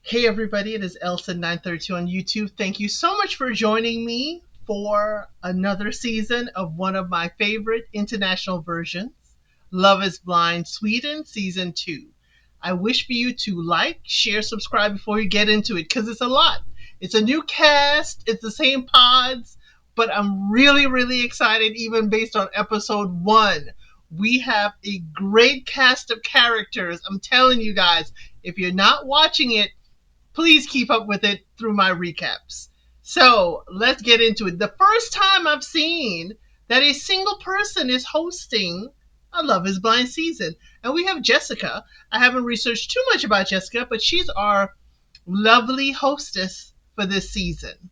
Hey everybody, it is Elsa932 on YouTube. Thank you so much for joining me for another season of one of my favorite international versions, Love is Blind Sweden Season 2. I wish for you to like, share, subscribe before you get into it because it's a lot. It's a new cast, it's the same pods, but I'm really excited even based on episode 1. We have a great cast of characters. I'm telling you guys, if you're not watching it, please keep up with it through my recaps. So let's get into it. The first time I've seen that a single person is hosting a Love is Blind season. And we have Jessica. I haven't researched too much about Jessica, but she's our lovely hostess for this season.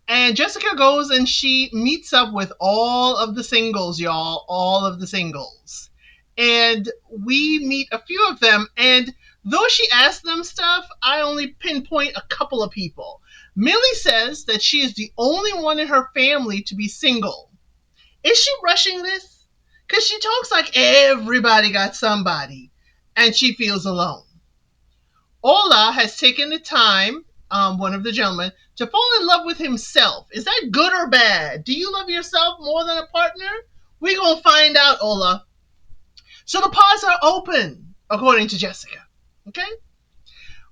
And Jessica goes and she meets up with all of the singles, y'all, all of the singles. And we meet a few of them. And though she asks them stuff, I only pinpoint a couple of people. Millie says that she is the only one in her family to be single. Is she rushing this? Because she talks like everybody got somebody and she feels alone. Ola has taken the time, one of the gentlemen, to fall in love with himself. Is that good or bad? Do you love yourself more than a partner? We're going to find out, Ola. So the pods are open, according to Jessica. Okay?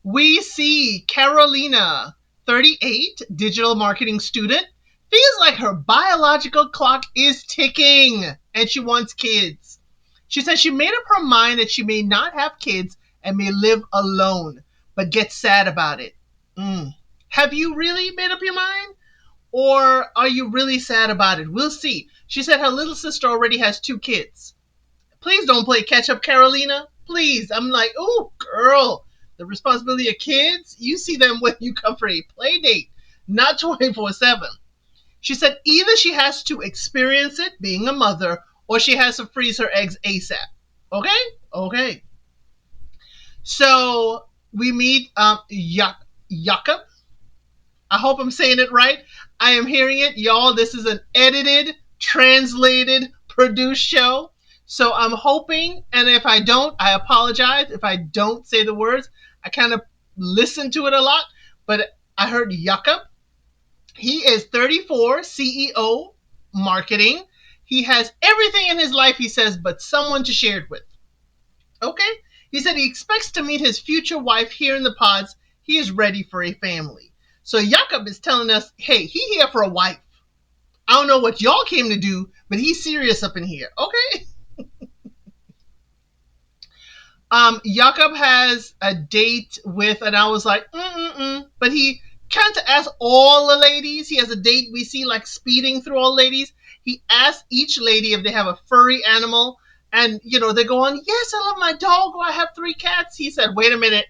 We see Carolina, 38, digital marketing student, feels like her biological clock is ticking and she wants kids. She says she made up her mind that she may not have kids and may live alone, but gets sad about it. Have you really made up your mind? Or are you really sad about it? We'll see. She said her little sister already has 2 kids. Please don't play catch up, Carolina. Please. I'm like, oh, girl, the responsibility of kids, you see them when you come for a play date, not 24/7. She said either she has to experience it, being a mother, or she has to freeze her eggs ASAP. Okay? Okay. So we meet Jakob. I hope I'm saying it right. I am hearing it. Y'all, this is an edited, translated, produced show. So I'm hoping, and if I don't, I apologize. If I don't say the words, I kind of listen to it a lot. But I heard Jakob. He is 34, CEO, marketing. He has everything in his life, he says, but someone to share it with. Okay? He said he expects to meet his future wife here in the pods. He is ready for a family. So Jakob is telling us, hey, he here for a wife. I don't know what y'all came to do, but he's serious up in here. Okay? Jakob has a date with, and I was like, but he kind of asked all the ladies. He has a date we see like speeding through all ladies. He asked each lady if they have a furry animal. And, they go on, yes, I love my dog, or I have 3 cats. He said, wait a minute.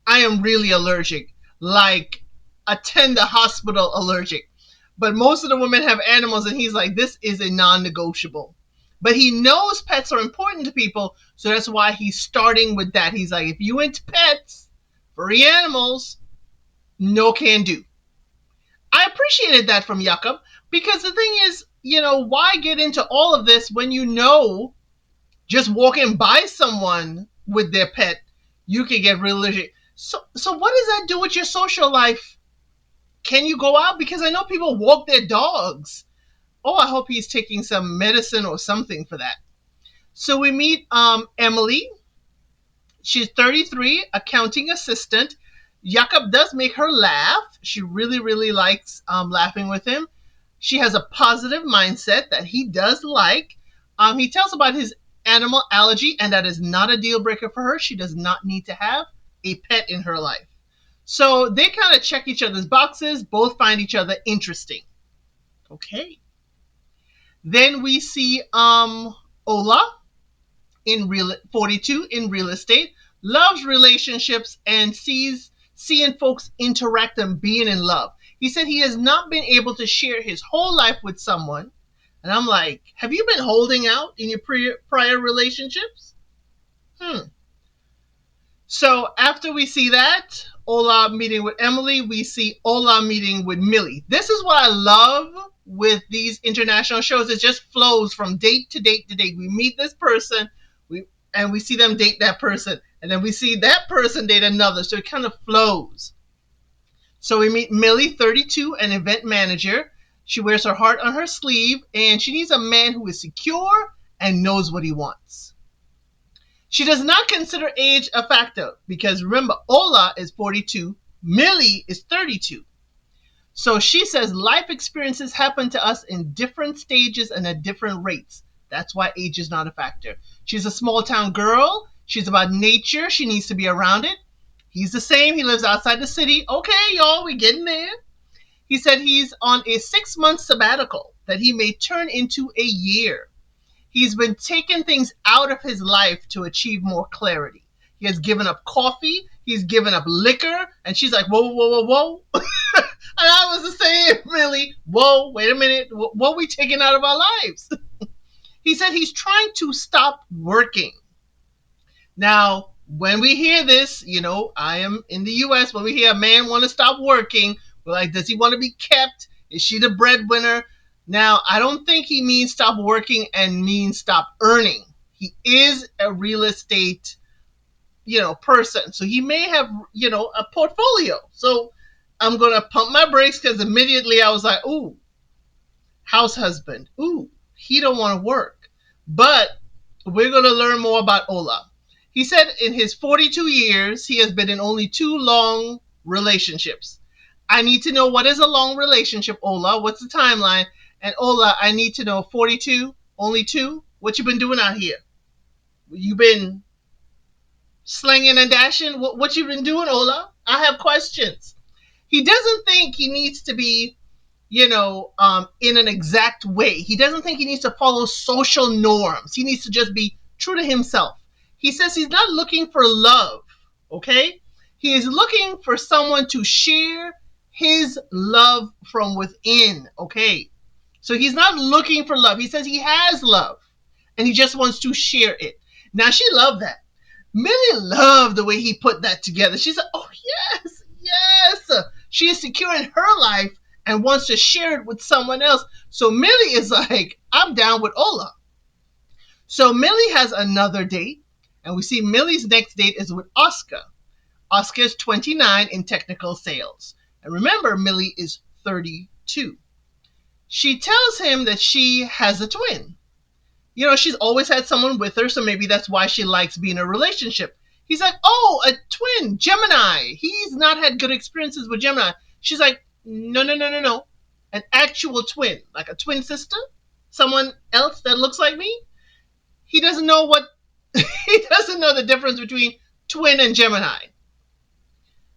I am really allergic. Like, attend the hospital allergic. But most of the women have animals, and he's like, this is a non-negotiable. But he knows pets are important to people, so that's why he's starting with that. He's like, if you into pets, furry animals, no can do. I appreciated that from Jakob, because the thing is, why get into all of this when just walking by someone with their pet, you can get real allergic. So what does that do with your social life? Can you go out? Because I know people walk their dogs. Oh, I hope he's taking some medicine or something for that. So we meet Emily. She's 33, accounting assistant. Jakob does make her laugh. She really likes laughing with him. She has a positive mindset that he does like. He tells about his animal allergy, and that is not a deal breaker for her. She does not need to have a pet in her life. So they kind of check each other's boxes, both find each other interesting. Okay. Then we see Ola, 42, in real estate, loves relationships and seeing folks interact and being in love. He said he has not been able to share his whole life with someone. And I'm like, have you been holding out in your prior relationships? So after we see that, Ola meeting with Emily, we see Ola meeting with Millie. This is what I love with these international shows. It just flows from date to date to date. We meet this person, and we see them date that person. And then we see that person date another. So it kind of flows. So we meet Millie, 32, an event manager. She wears her heart on her sleeve, and she needs a man who is secure and knows what he wants. She does not consider age a factor because remember, Ola is 42, Millie is 32. So she says life experiences happen to us in different stages and at different rates. That's why age is not a factor. She's a small town girl. She's about nature. She needs to be around it. He's the same. He lives outside the city. Okay, y'all, we getting there. He said he's on a 6-month sabbatical that he may turn into a year. He's been taking things out of his life to achieve more clarity. He has given up coffee. He's given up liquor. And she's like, whoa, whoa, whoa, whoa. And I was the same, really. Whoa, wait a minute. What are we taking out of our lives? He said he's trying to stop working. Now, when we hear this, I am in the U.S. When we hear a man want to stop working, we're like, does he want to be kept? Is she the breadwinner? Now, I don't think he means stop working and means stop earning. He is a real estate, person. So he may have, a portfolio. So I'm going to pump my brakes because immediately I was like, ooh, house husband. Ooh, he don't want to work. But we're going to learn more about Ola. He said in his 42 years, he has been in only 2 long relationships. I need to know what is a long relationship, Ola. What's the timeline? And Ola, I need to know 42, only 2. What you been doing out here? You been slinging and dashing? What you been doing, Ola? I have questions. He doesn't think he needs to be, in an exact way. He doesn't think he needs to follow social norms. He needs to just be true to himself. He says he's not looking for love, okay? He is looking for someone to share his love from within, okay? So he's not looking for love. He says he has love, and he just wants to share it. Now, she loved that. Millie loved the way he put that together. She said, oh, yes, yes. She is secure in her life and wants to share it with someone else. So Millie is like, I'm down with Ola. So Millie has another date, and we see Millie's next date is with Oscar. Oscar is 29 in technical sales. And remember, Millie is 32. She tells him that she has a twin. She's always had someone with her, so maybe that's why she likes being in a relationship. He's like, oh, a twin, Gemini. He's not had good experiences with Gemini. She's like, no. An actual twin, like a twin sister? Someone else that looks like me? He doesn't know he doesn't know the difference between twin and Gemini.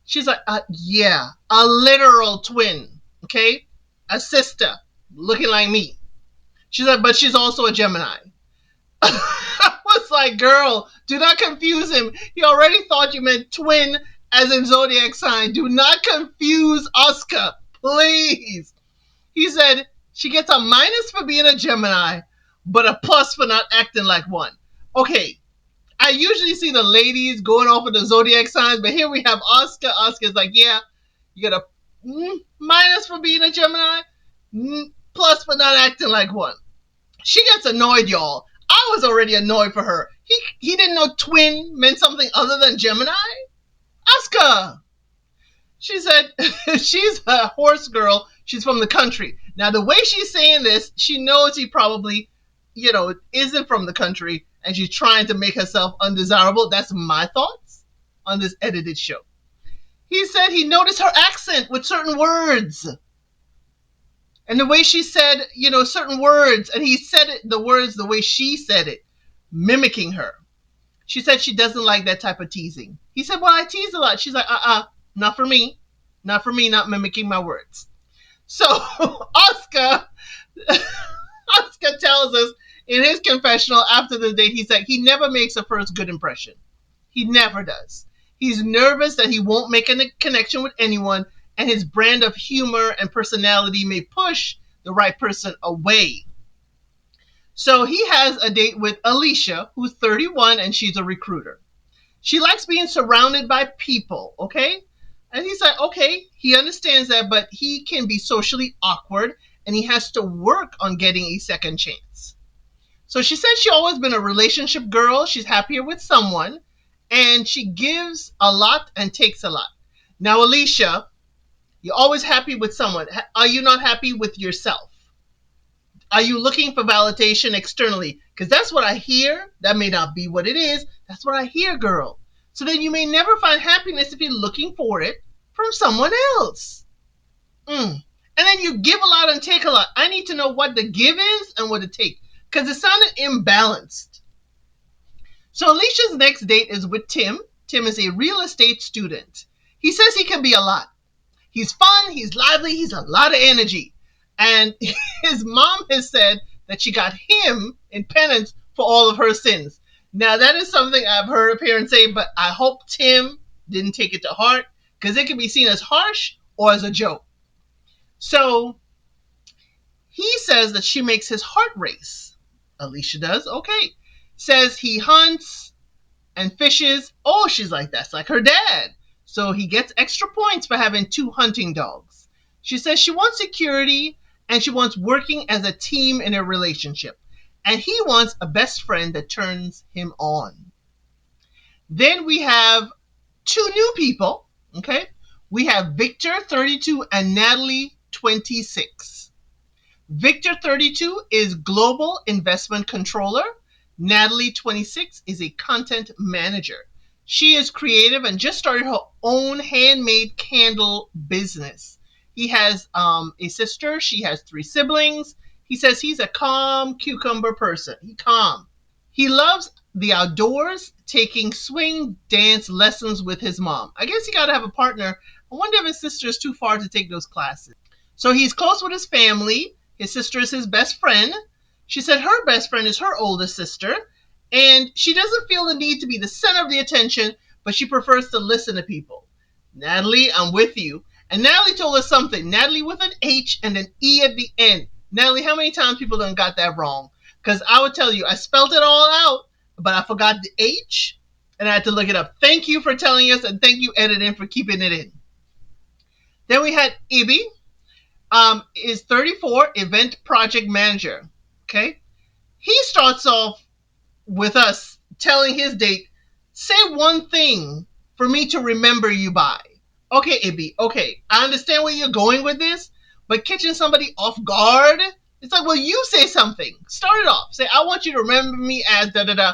She's like, yeah, a literal twin, okay? A sister, looking like me. She's like, but she's also a Gemini. I was like, girl, do not confuse him. He already thought you meant twin as in zodiac sign. Do not confuse Oscar, please. He said she gets a minus for being a Gemini, but a plus for not acting like one. Okay, I usually see the ladies going off of the zodiac signs, but here we have Oscar. Oscar's like, yeah, you get a minus for being a Gemini, plus for not acting like one. She gets annoyed, y'all. I was already annoyed for her. He didn't know twin meant something other than Gemini? Oscar! She said she's a horse girl. She's from the country. Now, the way she's saying this, she knows he probably, isn't from the country, and she's trying to make herself undesirable. That's my thoughts on this edited show. He said he noticed her accent with certain words. And the way she said, certain words, and he said the words the way she said it, mimicking her. She said she doesn't like that type of teasing. He said, well, I tease a lot. She's like, not for me. Not for me, not mimicking my words. So Oscar tells us in his confessional after the date, he said he never makes a first good impression. He never does. He's nervous that he won't make a connection with anyone, and his brand of humor and personality may push the right person away. So he has a date with Alicia, who's 31, and she's a recruiter. She likes being surrounded by people, okay? And he's like, okay, he understands that, but he can be socially awkward, and he has to work on getting a second chance. So she says she's always been a relationship girl. She's happier with someone, And she gives a lot and takes a lot. Now, Alicia, you're always happy with someone. Are you not happy with yourself? Are you looking for validation externally? Because that's what I hear. That may not be what it is. That's what I hear, girl. So then you may never find happiness if you're looking for it from someone else. And then you give a lot and take a lot. I need to know what the give is and what the take. Because it sounded imbalanced. So Alicia's next date is with Tim. Tim is a real estate student. He says he can be a lot. He's fun, he's lively, he's a lot of energy. And his mom has said that she got him in penance for all of her sins. Now, that is something I've heard a parent say, but I hope Tim didn't take it to heart, because it can be seen as harsh or as a joke. So he says that she makes his heart race. Alicia does, okay. Says he hunts and fishes. Oh, she's like, that's like her dad. So he gets extra points for having 2 hunting dogs. She says she wants security and she wants working as a team in a relationship. And he wants a best friend that turns him on. Then we have 2 new people. Okay. We have Victor, 32, and Natalie, 26. Victor, 32, is Global Investment Controller. Natalie, 26, is a content manager. She is creative and just started her own handmade candle business. He has a sister. She has 3 siblings. He says he's a calm cucumber person. He's calm. He loves the outdoors, taking swing dance lessons with his mom. I guess he got to have a partner. I wonder if his sister is too far to take those classes. So he's close with his family. His sister is his best friend. She said her best friend is her oldest sister. And she doesn't feel the need to be the center of the attention, but she prefers to listen to people. Natalie, I'm with you. And Natalie told us something. Natalie with an H and an E at the end. Natalie, how many times people done got that wrong? Because I would tell you, I spelled it all out, but I forgot the H, and I had to look it up. Thank you for telling us, and thank you, editing, for keeping it in. Then we had Ibi. Is 34, event project manager. Okay. He starts off with us telling his date, say one thing for me to remember you by. Okay, Ibi, okay, I understand where you're going with this, but catching somebody off guard, it's like, well, you say something. Start it off. Say, I want you to remember me as da-da-da,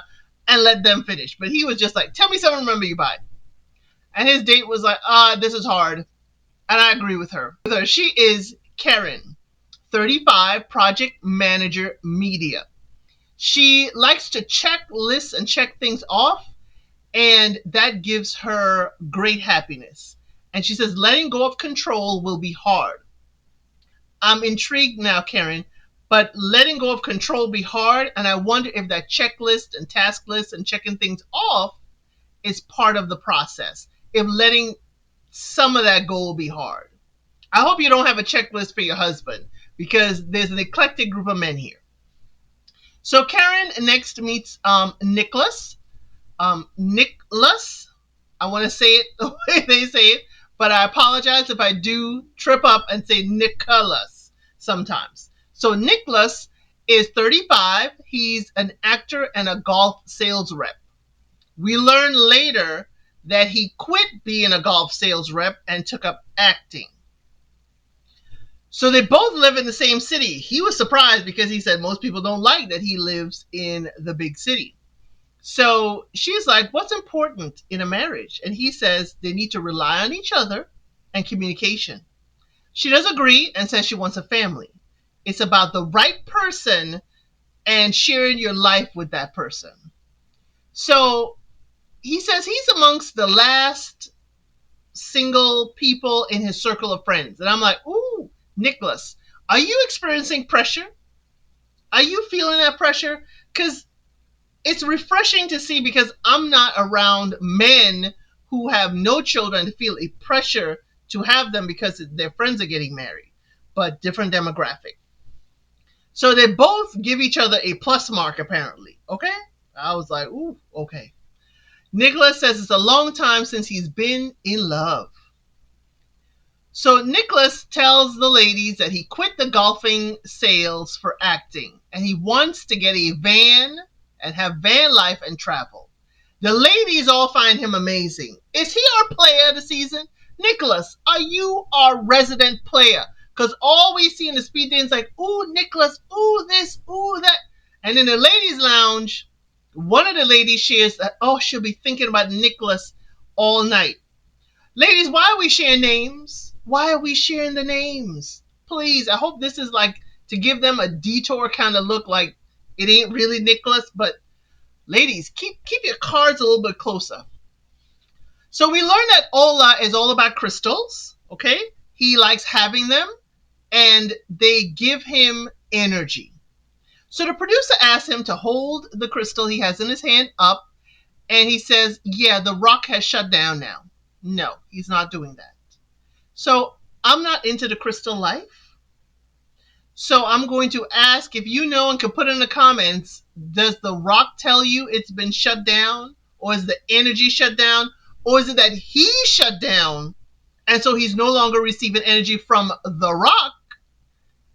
and let them finish. But he was just like, tell me something to remember you by. And his date was like, this is hard. And I agree with her. She is Karen, 35, project manager, media. She likes to check lists and check things off, and that gives her great happiness. And she says letting go of control will be hard. I'm intrigued now, Karen, but letting go of control be hard, and I wonder if that checklist and task list and checking things off is part of the process. If letting some of that go will be hard. I hope you don't have a checklist for your husband, because there's an eclectic group of men here. So Karen next meets Nicholas. Nicholas, I want to say it the way they say it, but I apologize if I do trip up and say Nicholas sometimes. So Nicholas is 35. He's an actor and a golf sales rep. We learn later that he quit being a golf sales rep and took up acting. So they both live in the same city. He was surprised because he said most people don't like that he lives in the big city. So she's like, what's important in a marriage? And he says they need to rely on each other and communication. She does agree and says she wants a family. It's about the right person and sharing your life with that person. So he says he's amongst the last single people in his circle of friends. And I'm like, ooh, Nicholas, are you experiencing pressure? Are you feeling that pressure? Because it's refreshing to see, because I'm not around men who have no children to feel a pressure to have them because their friends are getting married, but different demographic. So they both give each other a plus mark, apparently. Okay? I was like, ooh, okay. Nicholas says it's a long time since he's been in love. So Nicholas tells the ladies that he quit the golfing sales for acting, and he wants to get a van and have van life and travel. The ladies all find him amazing. Is he our player of the season? Nicholas, are you our resident player? Because all we see in the speed dating is like, ooh, Nicholas, ooh, this, ooh, that. And in the ladies' lounge, one of the ladies shares that, oh, she'll be thinking about Nicholas all night. Ladies, why are we sharing names? Why are we sharing the names? Please, I hope this is like to give them a detour kind of look, like it ain't really Nicholas, but ladies, keep your cards a little bit closer. So we learned that Ola is all about crystals, okay? He likes having them and they give him energy. So the producer asks him to hold the crystal he has in his hand up, and he says, yeah, the rock has shut down now. No, he's not doing that. So I'm not into the crystal life. So I'm going to ask if you know and can put in the comments, does the rock tell you it's been shut down? Or is the energy shut down? Or is it that he shut down and so he's no longer receiving energy from the rock?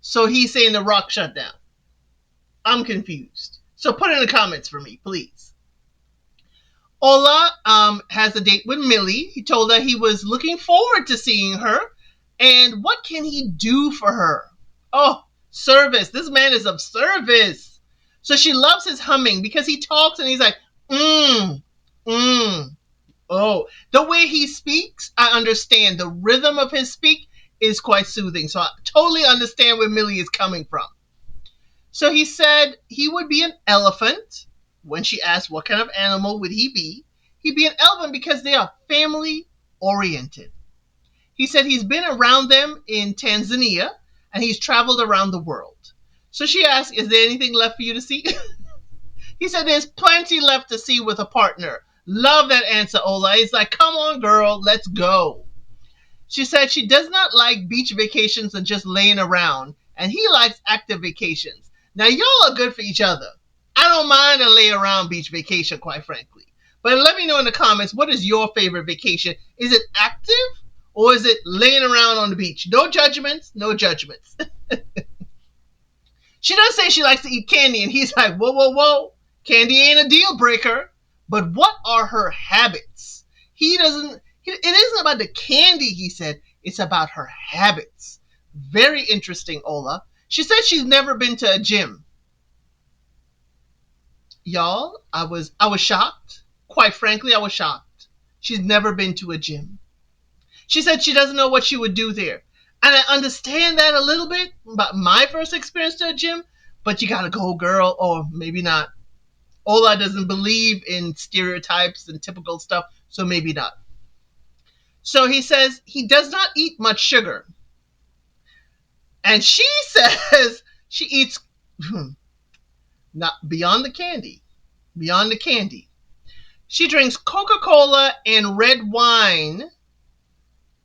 So he's saying the rock shut down. I'm confused. So put it in the comments for me, please. Ola has a date with Millie. He told her he was looking forward to seeing her. And what can he do for her? Oh, service. This man is of service. So she loves his humming because he talks and he's like, mmm, mmm. Oh, the way he speaks, I understand. The rhythm of his speak is quite soothing. So I totally understand where Millie is coming from. So he said he would be an elephant. When she asked what kind of animal would he be, he'd be an elephant because they are family oriented. He said he's been around them in Tanzania and he's traveled around the world. So she asked, is there anything left for you to see? He said there's plenty left to see with a partner. Love that answer, Ola. He's like, come on, girl, let's go. She said she does not like beach vacations and just laying around, and he likes active vacations. Now, y'all are good for each other. I don't mind a lay around beach vacation, quite frankly. But let me know in the comments, what is your favorite vacation? Is it active or is it laying around on the beach? No judgments, no judgments. She does say she likes to eat candy, and he's like, whoa, whoa, whoa. Candy ain't a deal breaker. But what are her habits? It isn't about the candy, he said. It's about her habits. Very interesting, Ola. She said she's never been to a gym. Y'all, I was shocked. Quite frankly, I was shocked. She's never been to a gym. She said she doesn't know what she would do there. And I understand that a little bit about my first experience to a gym, but you gotta go, girl, or maybe not. Ola doesn't believe in stereotypes and typical stuff, so maybe not. So he says he does not eat much sugar. And she says she eats not beyond the candy. Beyond the candy. She drinks Coca-Cola and red wine,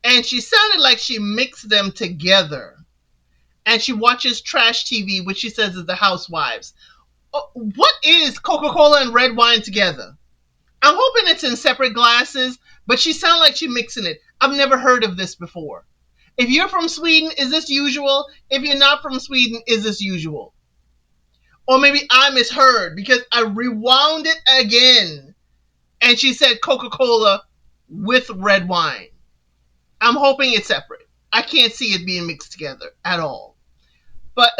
and she sounded like she mixed them together. And she watches trash TV, which she says is the Housewives. What is Coca-Cola and red wine together? I'm hoping it's in separate glasses, but she sounds like she's mixing it. I've never heard of this before. If you're from Sweden, is this usual? If you're not from Sweden, is this usual? Or maybe I misheard because I rewound it again and she said Coca-Cola with red wine. I'm hoping it's separate. I can't see it being mixed together at all. But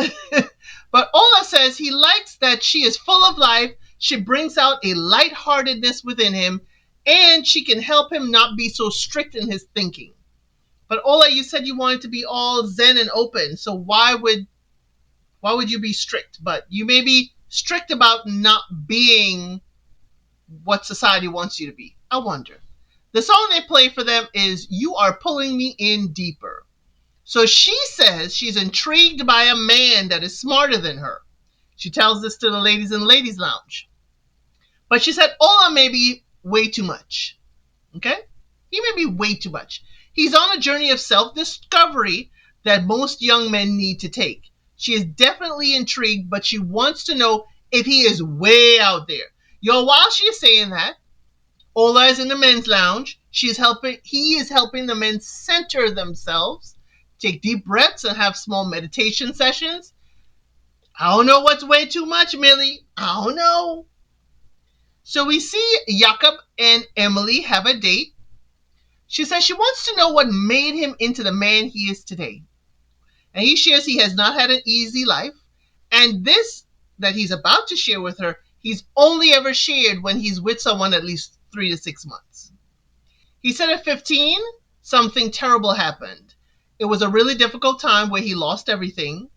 but Ola says he likes that she is full of life. She brings out a lightheartedness within him, and she can help him not be so strict in his thinking. But Ola, you said you wanted to be all zen and open, so why would you be strict? But you may be strict about not being what society wants you to be. I wonder. The song they play for them is You Are Pulling Me In Deeper. So she says she's intrigued by a man that is smarter than her. She tells this to the ladies in the ladies' lounge. But she said Ola may be way too much. Okay? He may be way too much. He's on a journey of self-discovery that most young men need to take. She is definitely intrigued, but she wants to know if he is way out there. Yo, while she is saying that, Ola is in the men's lounge. He is helping the men center themselves, take deep breaths, and have small meditation sessions. I don't know what's way too much, Millie. I don't know. So we see Jakob and Emily have a date. She says she wants to know what made him into the man he is today. And he shares he has not had an easy life. And this that he's about to share with her, he's only ever shared when he's with someone at least 3 to 6 months. He said at 15, something terrible happened. It was a really difficult time where he lost everything.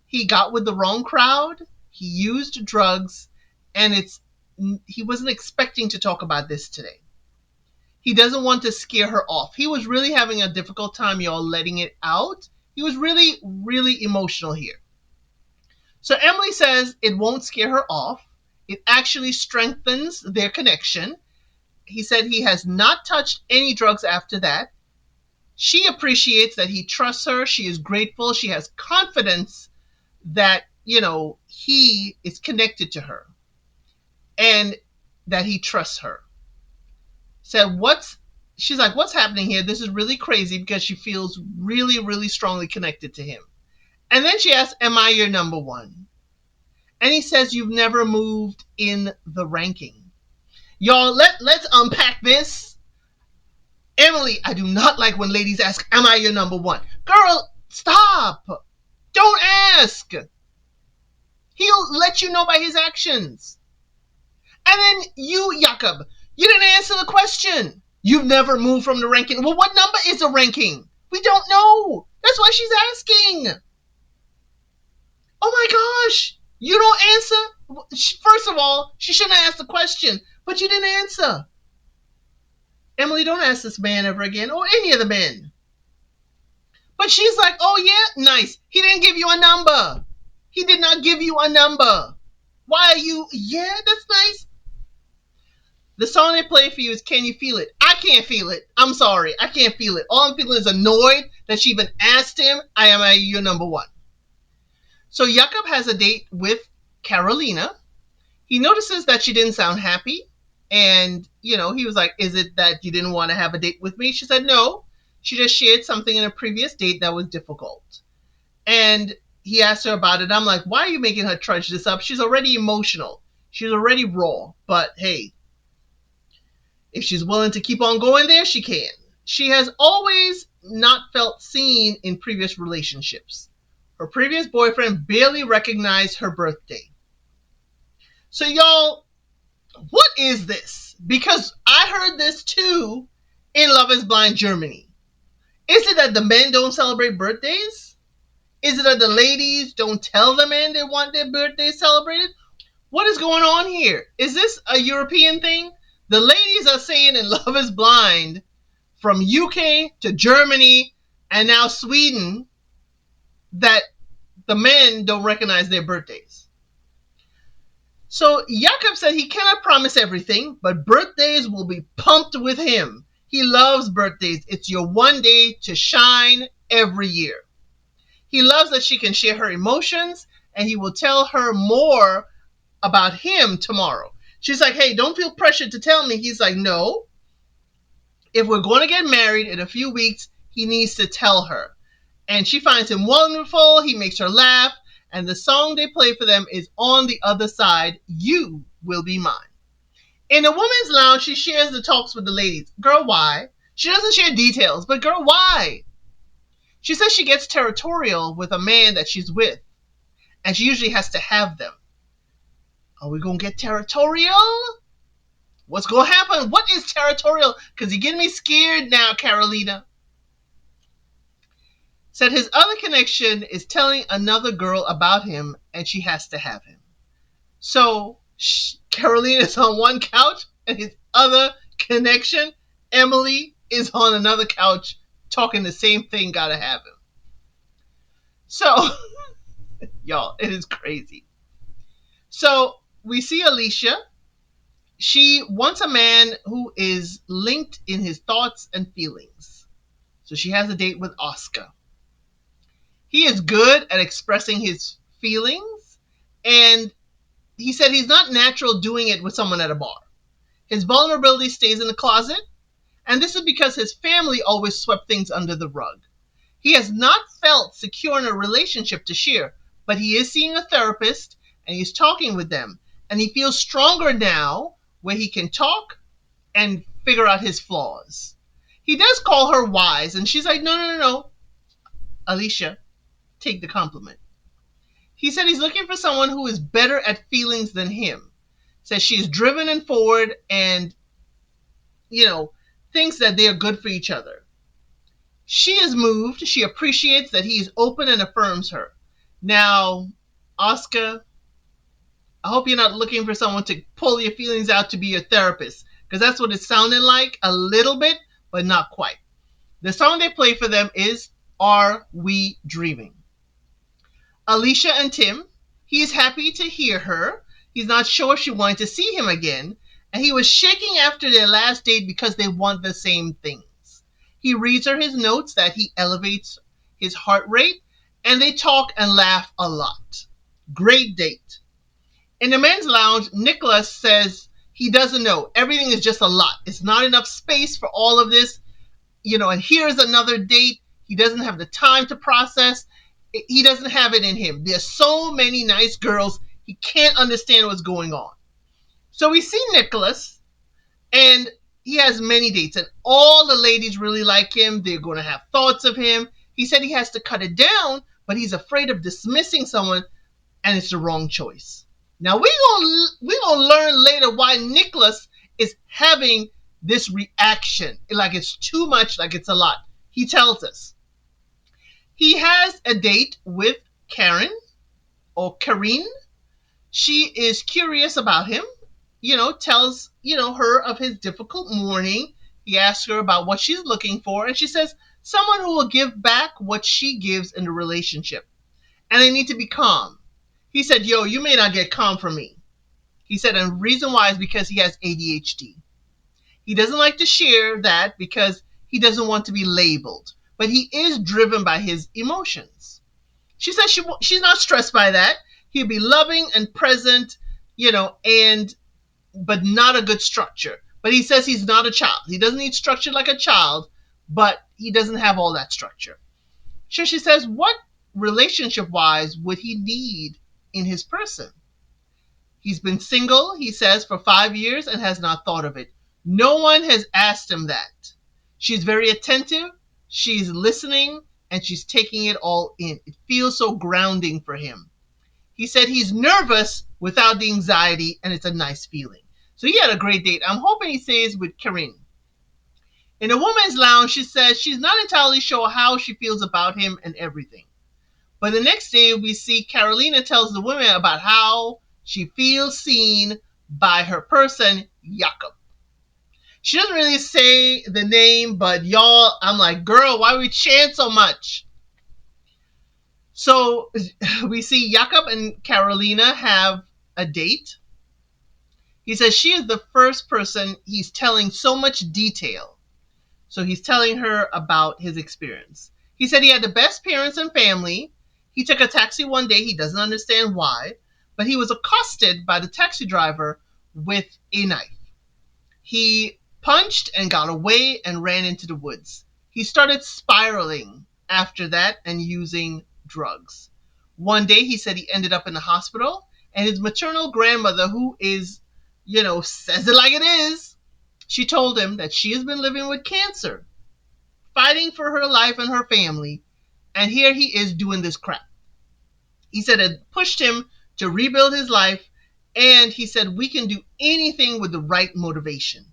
He got with the wrong crowd. He used drugs. And he wasn't expecting to talk about this today. He doesn't want to scare her off. He was really having a difficult time, y'all, letting it out. He was really, really emotional here. So Emily says it won't scare her off. It actually strengthens their connection. He said he has not touched any drugs after that. She appreciates that he trusts her. She is grateful. She has confidence that, he is connected to her and that he trusts her. Said, she's like, what's happening here? This is really crazy, because she feels really, really strongly connected to him. And then she asks, am I your number one? And he says, you've never moved in the ranking. Y'all, let's unpack this. Emily, I do not like when ladies ask, am I your number one? Girl, stop. Don't ask. He'll let you know by his actions. And then you, Jakob, you didn't answer the question. You've never moved from the ranking. Well, what number is the ranking? We don't know. That's why she's asking. Oh my gosh. You don't answer? First of all, she shouldn't have asked the question, but you didn't answer. Emily, don't ask this man ever again, or any of the men. But she's like, oh yeah, nice. He didn't give you a number. He did not give you a number. Why are you, yeah, that's nice. The song they play for you is Can You Feel It? I can't feel it. I'm sorry. I can't feel it. All I'm feeling is annoyed that she even asked him, am I your number one? So Jakob has a date with Carolina. He notices that she didn't sound happy. And, he was like, is it that you didn't want to have a date with me? She said no. She just shared something in a previous date that was difficult. And he asked her about it. I'm like, why are you making her trudge this up? She's already emotional. She's already raw. But hey, if she's willing to keep on going there, she can. She has always not felt seen in previous relationships. Her previous boyfriend barely recognized her birthday. So y'all, what is this? Because I heard this too in Love is Blind Germany. Is it that the men don't celebrate birthdays? Is it that the ladies don't tell the men they want their birthday celebrated? What is going on here? Is this a European thing? The ladies are saying in Love is Blind, from UK to Germany and now Sweden, that the men don't recognize their birthdays. So Jakob said he cannot promise everything, but birthdays will be pumped with him. He loves birthdays. It's your one day to shine every year. He loves that she can share her emotions, and he will tell her more about him tomorrow. She's like, hey, don't feel pressured to tell me. He's like, no. If we're going to get married in a few weeks, he needs to tell her. And she finds him wonderful. He makes her laugh. And the song they play for them is On the Other Side, You Will Be Mine. In a woman's lounge, she shares the talks with the ladies. Girl, why? She doesn't share details, but girl, why? She says she gets territorial with a man that she's with, and she usually has to have them. Are we going to get territorial? What's going to happen? What is territorial? Because you're getting me scared now, Carolina. Said his other connection is telling another girl about him, and she has to have him. So Carolina is on one couch, and his other connection, Emily, is on another couch talking the same thing, gotta have him. So, y'all, it is crazy. So we see Alicia. She wants a man who is linked in his thoughts and feelings. So she has a date with Oscar. He is good at expressing his feelings, and he said he's not natural doing it with someone at a bar. His vulnerability stays in the closet, and this is because his family always swept things under the rug. He has not felt secure in a relationship to share, but he is seeing a therapist, and he's talking with them, and he feels stronger now where he can talk and figure out his flaws. He does call her wise, and she's like, no, no, no, no. Alicia, take the compliment. He said he's looking for someone who is better at feelings than him. Says she is driven and forward and, thinks that they are good for each other. She is moved. She appreciates that he is open and affirms her. Now, Oscar, I hope you're not looking for someone to pull your feelings out to be your therapist, because that's what it sounded like a little bit, but not quite. The song they play for them is Are We Dreaming? Alicia and Tim, he is happy to hear her. He's not sure if she wanted to see him again, and he was shaking after their last date because they want the same things. He reads her his notes that he elevates his heart rate, and they talk and laugh a lot. Great date. In the men's lounge, Nicholas says he doesn't know. Everything is just a lot. It's not enough space for all of this. And here's another date. He doesn't have the time to process. He doesn't have it in him. There's so many nice girls. He can't understand what's going on. So we see Nicholas, and he has many dates, and all the ladies really like him. They're going to have thoughts of him. He said he has to cut it down, but he's afraid of dismissing someone, and it's the wrong choice. Now we're gonna learn later why Nicholas is having this reaction, like it's too much, like it's a lot. He tells us he has a date with Karen or Karine. She is curious about him, tells her of his difficult morning. He asks her about what she's looking for, and she says someone who will give back what she gives in the relationship, and they need to be calm. He said, yo, you may not get calm from me. He said, and the reason why is because he has ADHD. He doesn't like to share that because he doesn't want to be labeled, but he is driven by his emotions. She says she's not stressed by that. He'll be loving and present, but not a good structure. But he says he's not a child. He doesn't need structure like a child, but he doesn't have all that structure. So she says, what relationship-wise would he need in his person? He's been single, he says, for 5 years and has not thought of it. No one has asked him that. She's very attentive, she's listening, and she's taking it all in. It feels so grounding for him. He said he's nervous without the anxiety, and it's a nice feeling. So he had a great date. I'm hoping he stays with Karine. In a woman's lounge, she says she's not entirely sure how she feels about him and everything. But the next day, we see Carolina tells the women about how she feels seen by her person, Jakob. She doesn't really say the name, but y'all, I'm like, girl, why we chant so much? So we see Jakob and Carolina have a date. He says she is the first person he's telling so much detail. So he's telling her about his experience. He said he had the best parents and family. He took a taxi one day. He doesn't understand why, but he was accosted by the taxi driver with a knife. He punched and got away and ran into the woods. He started spiraling after that and using drugs. One day he said he ended up in the hospital, and his maternal grandmother, who is, says it like it is, she told him that she has been living with cancer, fighting for her life and her family, and here he is doing this crap. He said it pushed him to rebuild his life, and he said we can do anything with the right motivation.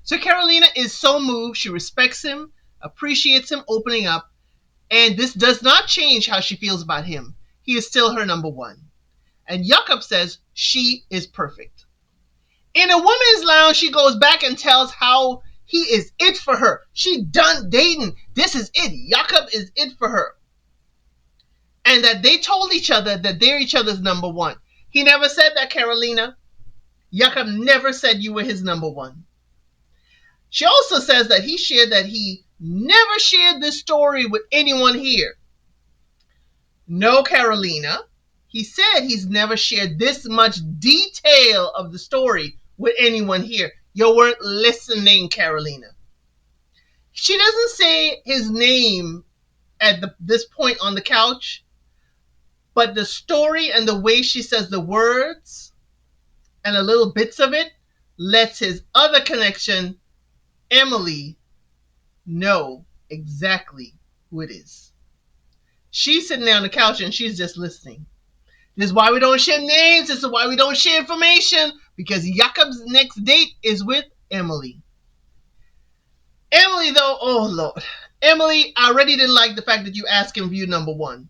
So Carolina is so moved. She respects him, appreciates him opening up, and this does not change how she feels about him. He is still her number one. And Jakob says she is perfect. In a woman's lounge, she goes back and tells how he is it for her. She done dating. This is it. Jakob is it for her. And that they told each other that they're each other's number one. He never said that, Carolina. Jakob never said you were his number one. She also says that he shared that he never shared this story with anyone here. No, Carolina. He said he's never shared this much detail of the story with anyone here. You weren't listening, Carolina. She doesn't say his name at this point on the couch, but the story and the way she says the words and the little bits of it lets his other connection, Emily, know exactly who it is. She's sitting there on the couch and she's just listening. This is why we don't share names. This is why we don't share information. Because Jakob's next date is with Emily. Emily, though, oh Lord. Emily, I already didn't like the fact that you asked him view number one.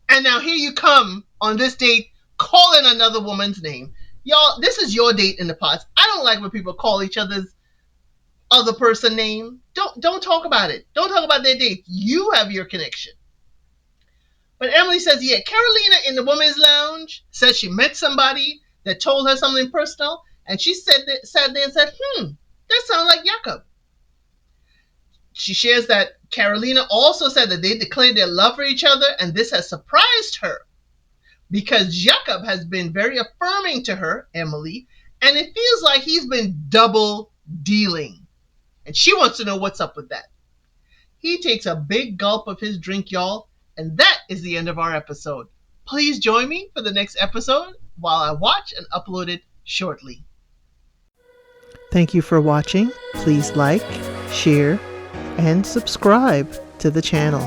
And now here you come on this date calling another woman's name. Y'all, this is your date in the pots. I don't like when people call each other's other person name. Don't talk about it. Don't talk about their date. You have your connection. But Emily says, yeah, Carolina in the women's lounge says she met somebody that told her something personal, and she sat there and said, that sounds like Jakob. She shares that Carolina also said that they declared their love for each other, and this has surprised her because Jakob has been very affirming to her, Emily, and it feels like he's been double dealing. And she wants to know what's up with that. He takes a big gulp of his drink, y'all, and that is the end of our episode. Please join me for the next episode while I watch and upload it shortly. Thank you for watching. Please like, share, and subscribe to the channel.